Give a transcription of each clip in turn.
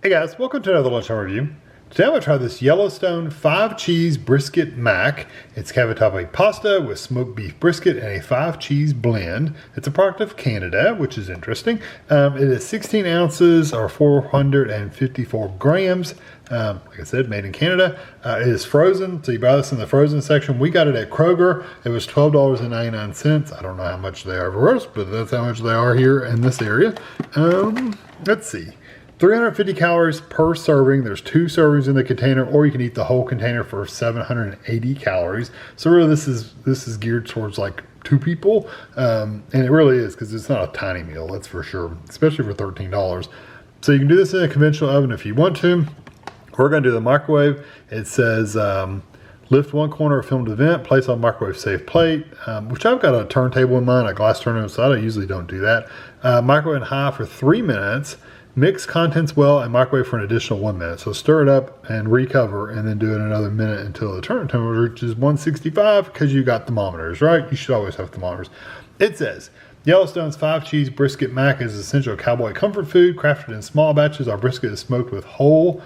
Hey guys, welcome to another Lunchtime review. Today I'm going to try this Yellowstone 5 Cheese Brisket Mac. It's Cavatappi pasta with smoked beef brisket and a 5 cheese blend. It's a product of Canada, which is interesting. It is 16 ounces or 454 grams. Like I said, made in Canada. It is frozen, so you buy this in the frozen section. We got it at Kroger. It was $12.99. I don't know how much they are everywhere else, but that's how much they are here in this area. Let's see. 350 calories per serving. There's 2 servings in the container, or you can eat the whole container for 780 calories. So really this is geared towards like 2 people. And it really is, because it's not a tiny meal, that's for sure, especially for $13. So you can do this in a conventional oven if you want to. We're gonna do the microwave. It says, lift one corner of film to vent, place on microwave safe plate, which I've got a turntable in mine, a glass turntable, so I usually don't do that. Microwave in high for 3 minutes. Mix contents well and microwave for an additional 1 minute. So stir it up and recover, and then do it another minute until the turn temperature reaches 165, because you got thermometers, right? You should always have thermometers. It says, Yellowstone's 5 Cheese Brisket Mac is essential cowboy comfort food. Crafted in small batches, our brisket is smoked with whole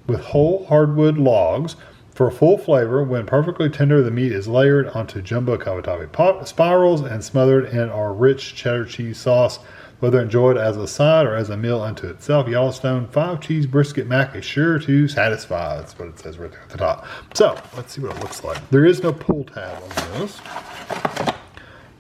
hardwood logs. For full flavor, when perfectly tender, the meat is layered onto jumbo cavatappi spirals and smothered in our rich cheddar cheese sauce. Whether enjoyed as a side or as a meal unto itself, Yellowstone 5 Cheese Brisket Mac is sure to satisfy. That's what it says right there at the top. So, let's see what it looks like. There is no pull tab on this.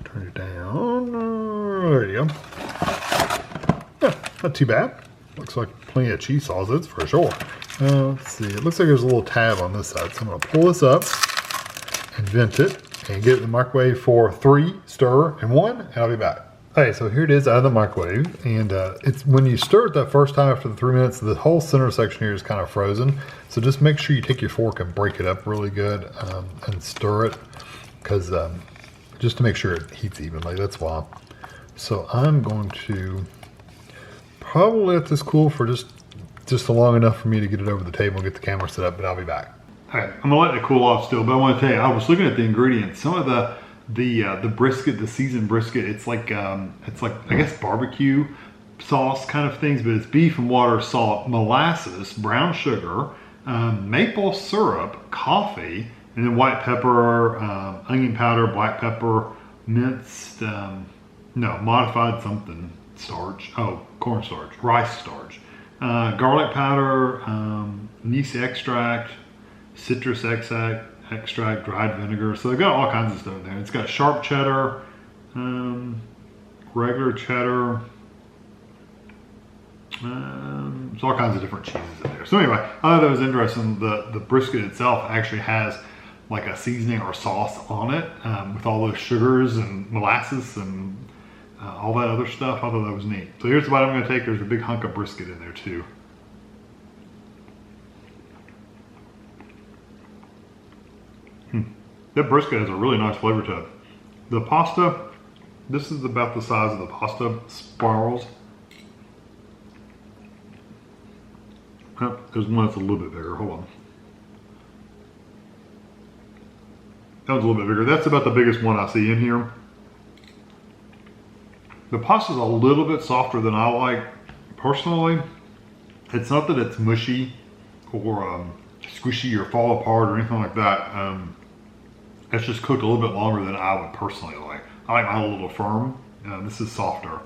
Turn it down. There you go. Not too bad. Looks like plenty of cheese sauce, that's for sure. Let's see. It looks like there's a little tab on this side. So I'm going to pull this up and vent it and get it in the microwave for 3, stir, and 1, and I'll be back. Okay, so here it is out of the microwave, and it's when you stir it that first time after the 3 minutes, the whole center section here is kind of frozen. So just make sure you take your fork and break it up really good and stir it, because just to make sure it heats evenly, that's why. So I'm going to probably let this cool for just long enough for me to get it over the table and get the camera set up, but I'll be back. All right, I'm gonna let it cool off still, but I want to tell you, I was looking at the ingredients. Some of the brisket, the seasoned brisket, it's like I guess barbecue sauce kind of things, but it's beef and water, salt, molasses, brown sugar, maple syrup, coffee, and then white pepper, onion powder, black pepper, minced, modified something starch, cornstarch, rice starch, garlic powder, anise extract, citrus extract, dried vinegar. So they've got all kinds of stuff in there. It's got sharp cheddar, regular cheddar. There's all kinds of different cheeses in there. So anyway, I thought that was interesting. The brisket itself actually has like a seasoning or sauce on it, with all those sugars and molasses and all that other stuff. I thought that was neat. So here's what I'm going to take. There's a big hunk of brisket in there too. That brisket has a really nice flavor to it. The pasta, this is about the size of the pasta spirals. There's one that's a little bit bigger. Hold on. That one's a little bit bigger. That's about the biggest one I see in here. The pasta's a little bit softer than I like personally. It's not that it's mushy or squishy or fall apart or anything like that. It's just cooked a little bit longer than I would personally like. I like mine a little firm. This is softer.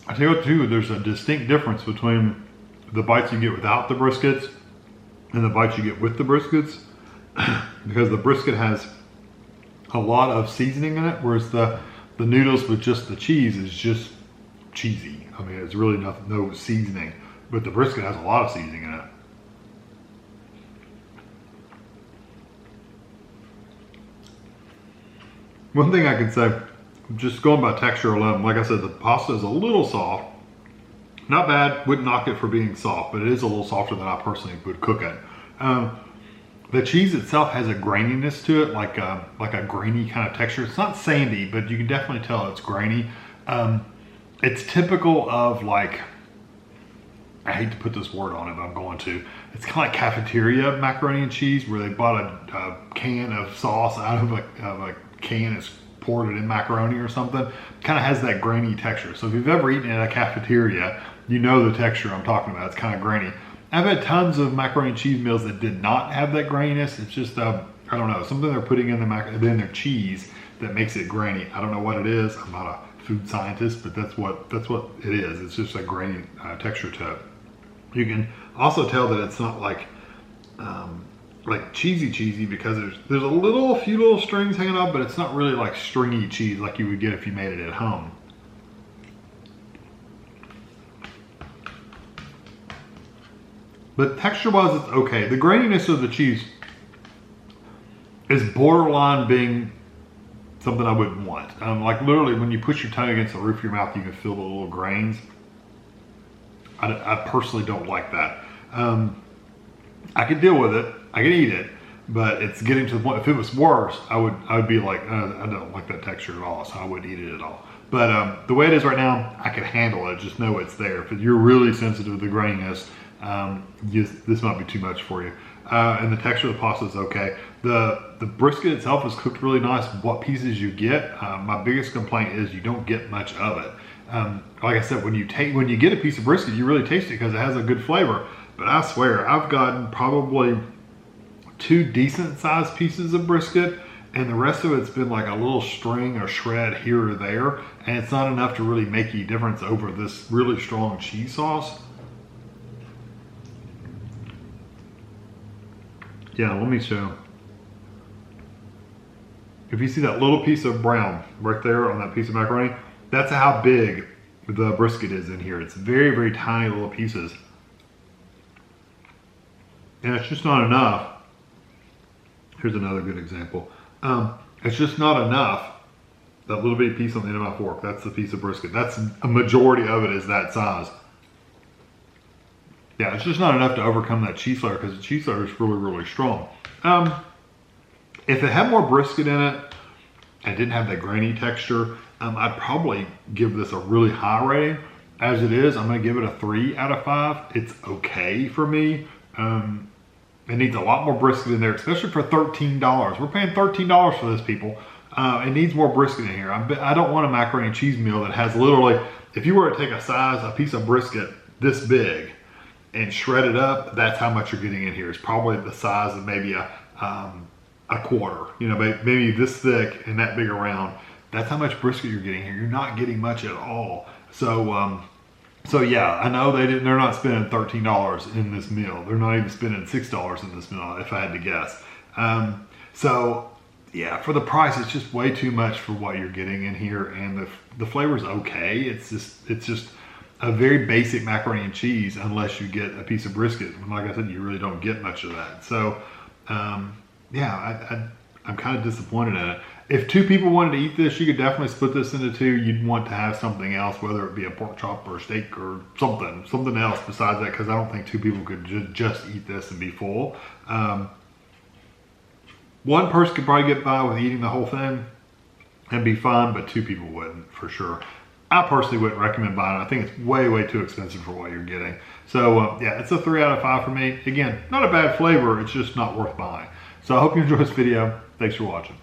I tell you what too, there's a distinct difference between the bites you get without the briskets and the bites you get with the briskets, because the brisket has a lot of seasoning in it, whereas the noodles with just the cheese is just cheesy. I mean, it's really no seasoning, but the brisket has a lot of seasoning in it. One thing I can say, just going by texture alone, like I said, the pasta is a little soft. Not bad, wouldn't knock it for being soft, but it is a little softer than I personally would cook it. The cheese itself has a graininess to it, like a grainy kind of texture. It's not sandy, but you can definitely tell it's grainy. It's typical of like, I hate to put this word on it, but I'm going to. It's kind of like cafeteria macaroni and cheese, where they bought a can of sauce out of a can. It's poured it in macaroni or something. Kind of has that grainy texture. So if you've ever eaten at a cafeteria, you know the texture I'm talking about. It's kind of grainy. I've had tons of macaroni and cheese meals that did not have that graininess. It's just, I don't know, something they're putting in their cheese that makes it grainy. I don't know what it is. I'm not a food scientist, but that's what it is. It's just a grainy texture to it. You can also tell that it's not like cheesy because there's a few little strings hanging up, but it's not really like stringy cheese like you would get if you made it at home. But texture-wise, it's okay. The graininess of the cheese is borderline being something I wouldn't want. Like literally, when you push your tongue against the roof of your mouth, you can feel the little grains. I personally don't like that. I could deal with it. I could eat it, but it's getting to the point. If it was worse, I would be like, I don't like that texture at all, so I wouldn't eat it at all. But the way it is right now, I can handle it. Just know it's there. If you're really sensitive to the graininess, this might be too much for you. And the texture of the pasta is okay. The brisket itself is cooked really nice. What pieces you get, my biggest complaint is you don't get much of it. Like I said, when you get a piece of brisket, you really taste it because it has a good flavor. But I swear, I've gotten probably 2 decent sized pieces of brisket, and the rest of it's been like a little string or shred here or there, and it's not enough to really make any difference over this really strong cheese sauce. Yeah, let me show. If you see that little piece of brown right there on that piece of macaroni, that's how big the brisket is in here. It's very, very tiny little pieces. And it's just not enough. Here's another good example. It's just not enough. That little bitty piece on the end of my fork, that's the piece of brisket. That's a majority of it is that size. Yeah, it's just not enough to overcome that cheese flavor because the cheese flavor is really, really strong. If it had more brisket in it and didn't have that grainy texture, I'd probably give this a really high rating. As it is, I'm gonna give it a 3 out of 5. It's okay for me. It needs a lot more brisket in there, especially for $13. We're paying $13 for this, people. It needs more brisket in here. I don't want a macaroni and cheese meal that has literally, if you were to take a piece of brisket this big and shred it up, that's how much you're getting in here. It's probably the size of maybe a quarter, you know, maybe this thick and that big around. That's how much brisket you're getting here. You're not getting much at all. So yeah, I know they're not spending $13 in this meal. They're not even spending $6 in this meal, if I had to guess. So yeah, for the price, it's just way too much for what you're getting in here, and the flavor's okay. It's just a very basic macaroni and cheese unless you get a piece of brisket. And like I said, you really don't get much of that. So yeah, I'm kind of disappointed in it. If 2 people wanted to eat this, you could definitely split this into 2. You'd want to have something else, whether it be a pork chop or a steak or something else besides that, because I don't think 2 people could just eat this and be full. One person could probably get by with eating the whole thing and be fine, but 2 people wouldn't, for sure. I personally wouldn't recommend buying it. I think it's way, way too expensive for what you're getting. So yeah, it's a 3 out of 5 for me. Again, not a bad flavor, it's just not worth buying. So I hope you enjoyed this video. Thanks for watching.